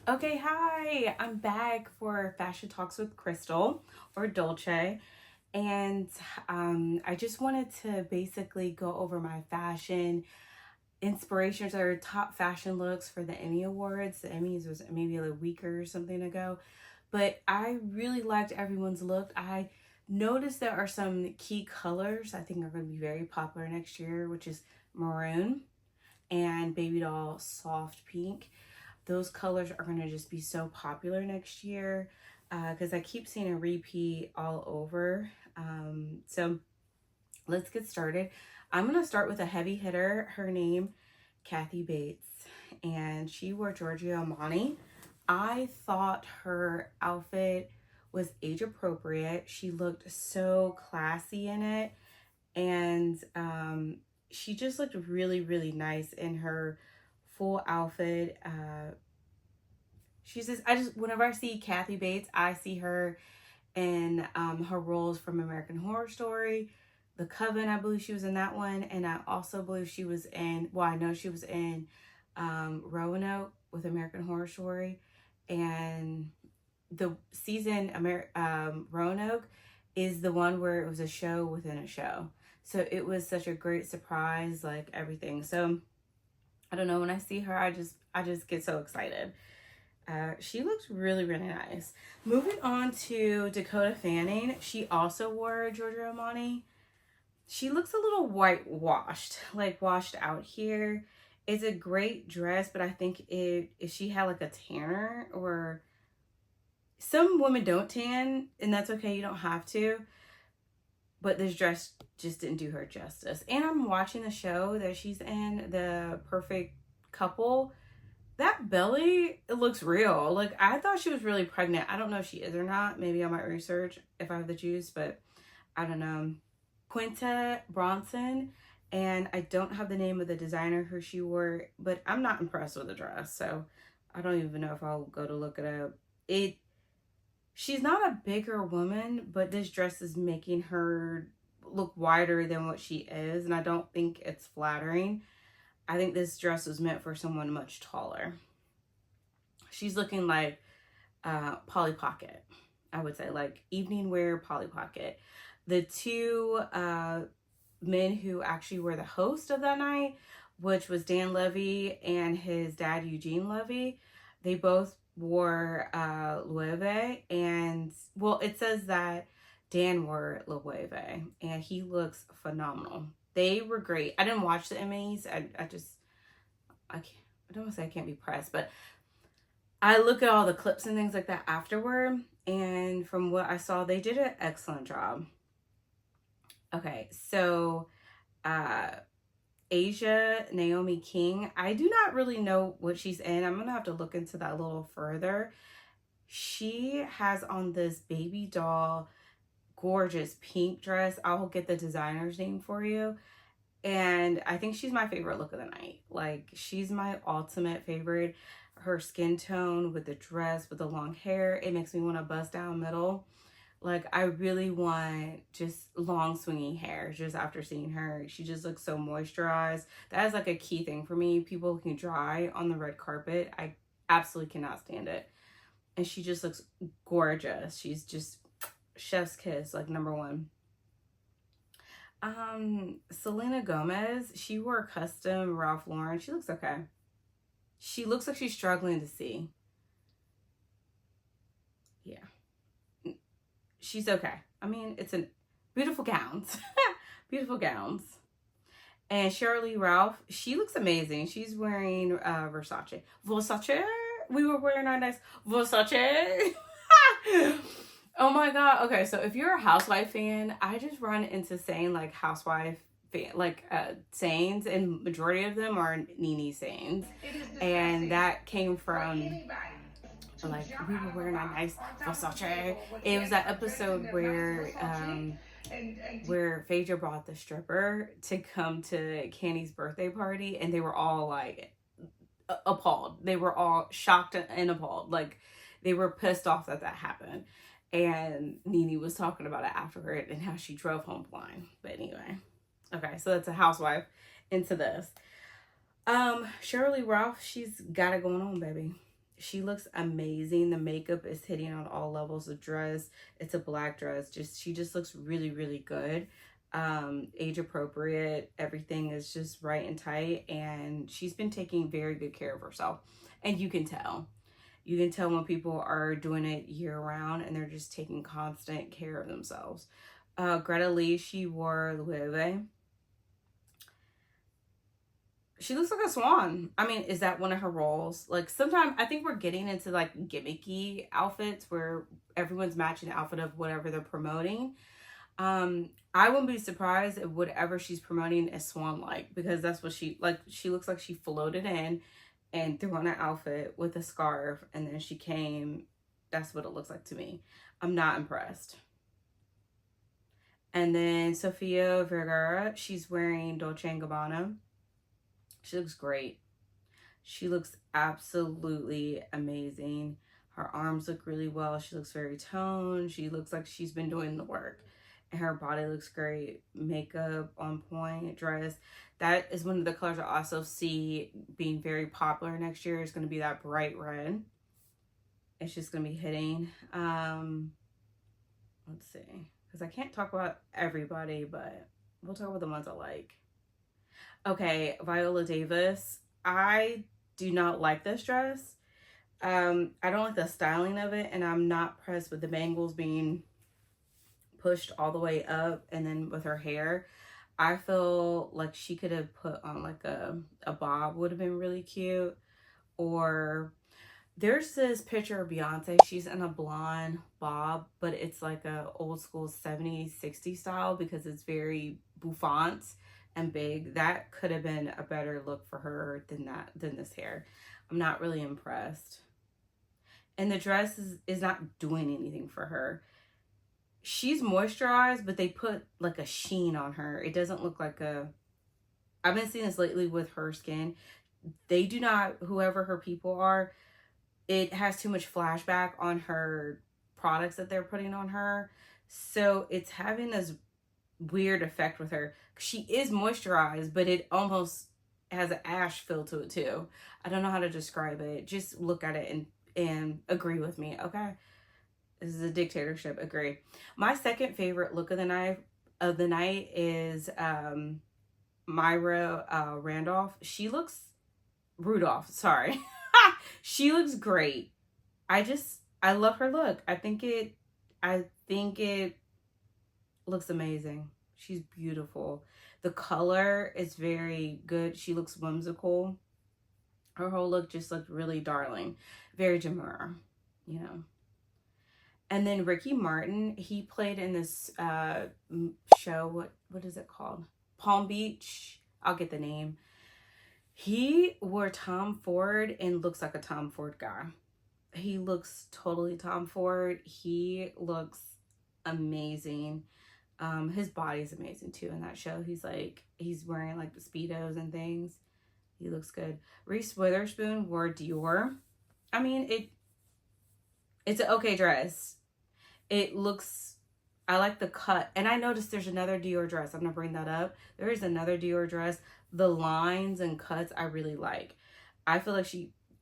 Okay, hi. I'm back for Fashion Talks with Crystal or Dolce. And I just wanted to basically go over my fashion inspirations or top fashion looks for the Emmy Awards. The Emmys was maybe a week or something ago. But I really liked everyone's look. I noticed there are some key colors I think are going to be very popular next year, which is maroon and baby doll soft pink. Those colors are going to just be so popular next year because I keep seeing a repeat all over. So let's get started. I'm going to start with a heavy hitter. Her name, Kathy Bates, and she wore Giorgio Armani. I thought her outfit was age appropriate. She looked so classy in it, and she just looked really, really nice in her full outfit. She's just, I just, whenever I see Kathy Bates, I see her in her roles from American Horror Story, The Coven. I believe she was in that one, and I also believe she was in. Well, I know she was in Roanoke with American Horror Story, and the season Roanoke is the one where it was a show within a show. So it was such a great surprise, like everything. So I don't know, when I see her, I just get so excited. She looks really, really nice. Moving on to Dakota Fanning, she also wore Giorgio Armani. She looks a little whitewashed, like washed out here. It's a great dress, but I think if she had like a tanner, or some women don't tan, and that's okay, you don't have to. But this dress just didn't do her justice. And I'm watching the show that she's in, The Perfect Couple. That belly, it looks real. Like, I thought she was really pregnant. I don't know if she is or not. Maybe I might research if I have the juice, but I don't know. Quinta Bronson, and I don't have the name of the designer who she wore, but I'm not impressed with the dress, so I don't even know if I'll go to look it up. She's not a bigger woman, but this dress is making her look wider than what she is, and I don't think it's flattering. I think this dress was meant for someone much taller. She's looking like Polly Pocket, I would say, like evening wear Polly Pocket. The two men who actually were the host of that night, which was Dan Levy and his dad Eugene Levy, they both wore Loewe, and well, it says that Dan wore Loewe, and he looks phenomenal. They were great. I didn't watch the Emmys. I can't. I don't want to say I can't be pressed, but I look at all the clips and things like that afterward, and from what I saw, they did an excellent job. Okay, so uh Asia Naomi King, I do not really know what she's in. I'm gonna have to look into that a little further. She has on this baby doll, gorgeous pink dress. I'll get the designer's name for you. And I think she's my favorite look of the night. Like, she's my ultimate favorite. Her skin tone with the dress, with the long hair, it makes me want to bust down middle. Like, I really want just long swinging hair just after seeing her. She just looks so moisturized. That is like a key thing for me. People who can dry on the red carpet, I absolutely cannot stand it. And she just looks gorgeous. She's just chef's kiss, like number one. Selena Gomez, she wore custom Ralph Lauren. She looks okay. She looks like she's struggling to see. Yeah, she's okay. I mean, it's a beautiful gowns, beautiful gowns. And Shirley Ralph, she looks amazing. She's wearing Versace. Versace. We were wearing our nice Versace. Oh my god. Okay, so if you're a Housewife fan, I just run into saying like Housewife fan, like sayings, and majority of them are Nene sayings, and that came from like we were wearing our nice Versace. It was that episode where Phaedra brought the stripper to come to Candy's birthday party, and they were all like appalled. They were all shocked and appalled. Like, they were pissed off that that happened. And Nene was talking about it afterward and how she drove home blind. But anyway, okay, so that's a housewife into this. Shirley Ralph, she's got it going on, baby. She looks amazing. The makeup is hitting on all levels. The dress, it's a black dress. She just looks really, really good. Age appropriate. Everything is just right and tight. And she's been taking very good care of herself. And you can tell. You can tell when people are doing it year round and they're just taking constant care of themselves. Greta Lee, she wore Loewe. She looks like a swan. I mean, is that one of her roles? Like, sometimes I think we're getting into like gimmicky outfits where everyone's matching the outfit of whatever they're promoting. I wouldn't be surprised if whatever she's promoting is swan-like, because that's what she looks like she floated in and threw on an outfit with a scarf and then she came. That's what it looks like to me. I'm not impressed. And then Sofia Vergara, she's wearing Dolce & Gabbana. She looks great. She looks absolutely amazing. Her arms look really well. She looks very toned. She looks like she's been doing the work. And her body looks great. Makeup on point, dress. That is one of the colors I also see being very popular next year. Is going to be that bright red. It's just going to be hitting. Let's see. Because I can't talk about everybody, but we'll talk about the ones I like. Okay, Viola Davis. I do not like this dress. I don't like the styling of it, and I'm not impressed with the bangles being pushed all the way up, and then with her hair. I feel like she could have put on like a bob, would have been really cute. Or there's this picture of Beyonce. She's in a blonde bob, but it's like a old school 70s, 60s style because it's very bouffant and big. That could have been a better look for her than this hair. I'm not really impressed. And the dress is not doing anything for her. She's moisturized, but they put like a sheen on her. It doesn't look like a... I've been seeing this lately with her skin. They do not, whoever her people are, it has too much flashback on her products that they're putting on her. So it's having this weird effect with her. She is moisturized, but it almost has an ash feel to it too. I don't know how to describe it. Just look at it and agree with me, okay? This is a dictatorship, agree. My second favorite look of the night is Myra Randolph. She looks... Rudolph, sorry. She looks great. I love her look. I think it looks amazing. She's beautiful. The color is very good. She looks whimsical. Her whole look just looked really darling. Very demure, you know. And then Ricky Martin, he played in this show. What is it called? Palm Beach. I'll get the name. He wore Tom Ford and looks like a Tom Ford guy. He looks totally Tom Ford. He looks amazing. His body's amazing too in that show. He's wearing like the Speedos and things. He looks good. Reese Witherspoon wore Dior. I mean, it's an okay dress. It looks... I like the cut. And I noticed there's another Dior dress. I'm going to bring that up. There is another Dior dress. The lines and cuts I really like. I feel like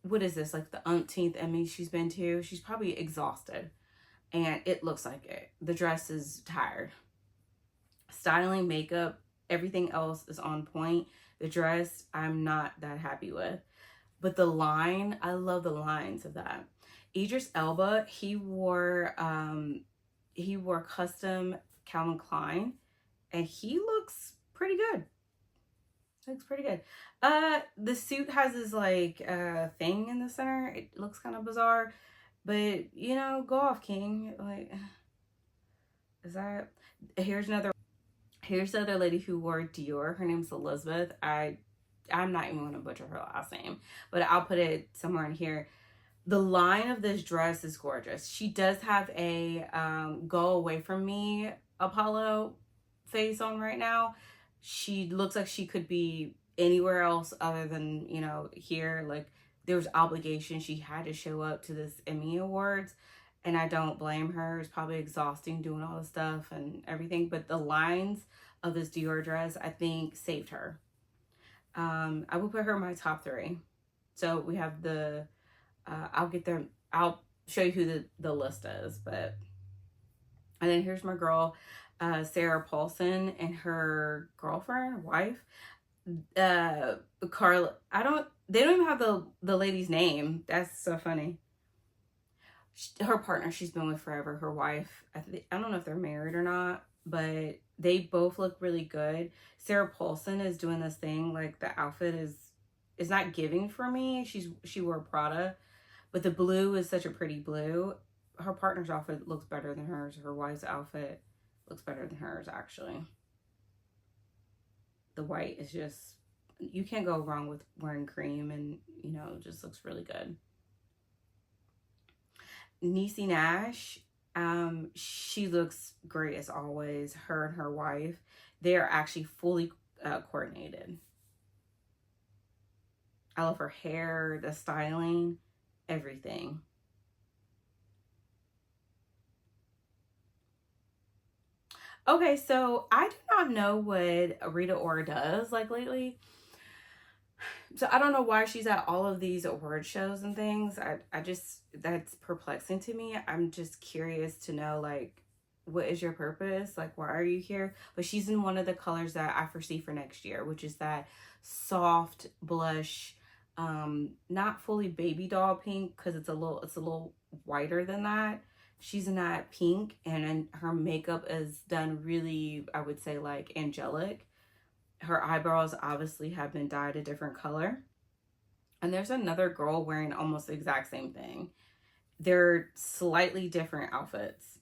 what is this? Like the umpteenth Emmy she's been to. She's probably exhausted. And it looks like it. The dress is tired. Styling, makeup, everything else is on point. The dress, I'm not that happy with. But the line, I love the lines of that. Idris Elba, he wore custom Calvin Klein, and he looks pretty good. Looks pretty good. The suit has this like thing in the center. It looks kind of bizarre, but you know, go off, King. Like, is that... Here's the other lady who wore Dior. Her name's Elizabeth. I'm not even going to butcher her last name, but I'll put it somewhere in here. The line of this dress is gorgeous. She does have a go away from me Apollo face on right now. She looks like she could be anywhere else other than, you know, here. Like, there was obligation. She had to show up to this Emmy Awards, and I don't blame her. It's probably exhausting doing all the stuff and everything, but the lines of this Dior dress, I think, saved her. I will put her in my top 3. So we have the I'll show you who the list is. But and then here's my girl, Sarah Paulson, and her girlfriend, wife, Carla. They don't even have the lady's name. That's so funny. Her partner she's been with forever, her wife. I don't know if they're married or not, but they both look really good. Sarah Paulson is doing this thing, like the outfit is not giving for me. She wore Prada, but the blue is such a pretty blue. Her partner's outfit looks better than hers. Her wife's outfit looks better than hers, actually. The white is just, you can't go wrong with wearing cream, and it just looks really good. Niecy Nash, she looks great as always. Her and her wife, they are actually fully coordinated. I love her hair, the styling, everything. Okay, so I do not know what Rita Ora does like lately. So I don't know why she's at all of these award shows and things. I just, that's perplexing to me. I'm just curious to know, like, what is your purpose? Like, why are you here? But she's in one of the colors that I foresee for next year, which is that soft blush, not fully baby doll pink, because it's a little whiter than that. She's in that pink, and then her makeup is done really, I would say, like, angelic. Her eyebrows obviously have been dyed a different color. And there's another girl wearing almost the exact same thing. They're slightly different outfits.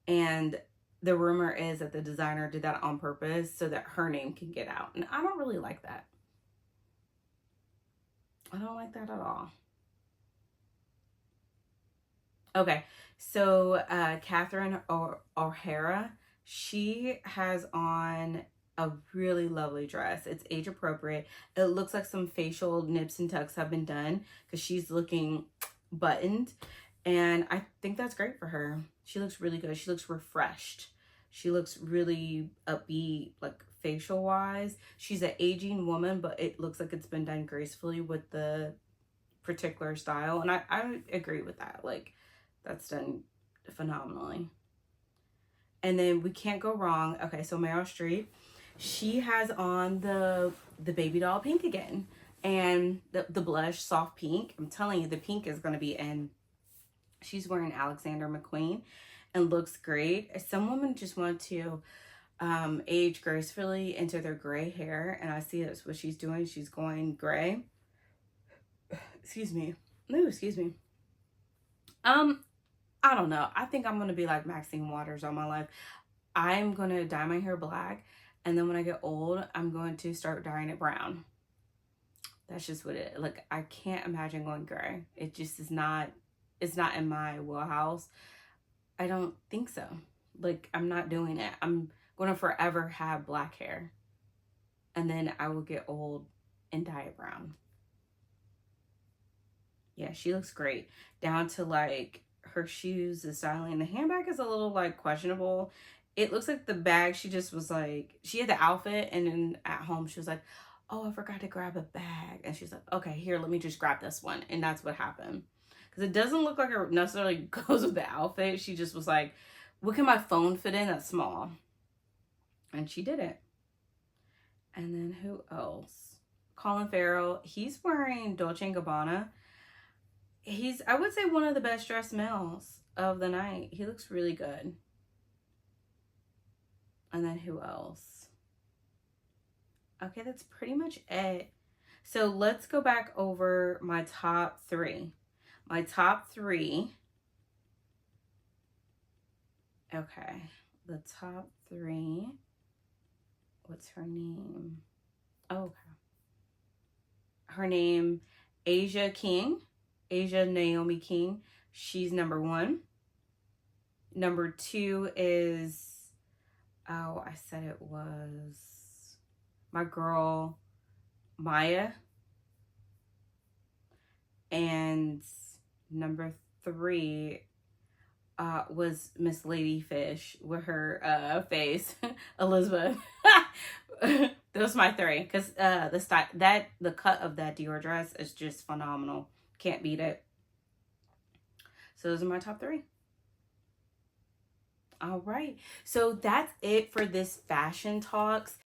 And the rumor is that the designer did that on purpose so that her name can get out. And I don't really like that. I don't like that at all. Okay, so Catherine O'Hara, she has on a really lovely dress. It's age appropriate. It looks like some facial nips and tucks have been done because she's looking buttoned. And I think that's great for her. She looks really good. She looks refreshed. She looks really upbeat, like facial wise. She's an aging woman, but it looks like it's been done gracefully with the particular style. And I agree with that. Like, that's done phenomenally. And then we can't go wrong. Okay, so Meryl Streep, she has on the baby doll pink again, and the blush soft pink. I'm telling you, the pink is going to be in. She's wearing Alexander McQueen and looks great. Some women just want to age gracefully into their gray hair, and I see that's what she's doing. She's going gray. Excuse me. No, excuse me. I don't know. I think I'm going to be like Maxine Waters all my life. I'm going to dye my hair black, and then when I get old, I'm going to start dyeing it brown. That's just what it, like, I can't imagine going gray. It just is not, it's not in my wheelhouse. I don't think so. Like, I'm not doing it. I'm going to forever have black hair, and then I will get old and dye it brown. Yeah, she looks great. Down to, like, her shoes, the styling. The handbag is a little, like, questionable. It looks like the bag, she just was like, she had the outfit, and then at home she was like, oh, I forgot to grab a bag. And she's like, okay, here, let me just grab this one. And that's what happened. Because it doesn't look like it necessarily goes with the outfit. She just was like, what can my phone fit in that's small? And she did it. And then who else? Colin Farrell. He's wearing Dolce & Gabbana. He's, I would say, one of the best dressed males of the night. He looks really good. And then who else? Okay, that's pretty much it. So let's go back over my top three. My top three. Okay, the top three. What's her name? Oh, okay. Her name, Asia Naomi King. She's number one. Number two is, oh, I said it was my girl, Maya. And number three was Miss Ladyfish with her face, Elizabeth. Those are my three, because the cut of that Dior dress is just phenomenal. Can't beat it. So those are my top 3. All right. So that's it for this fashion talks.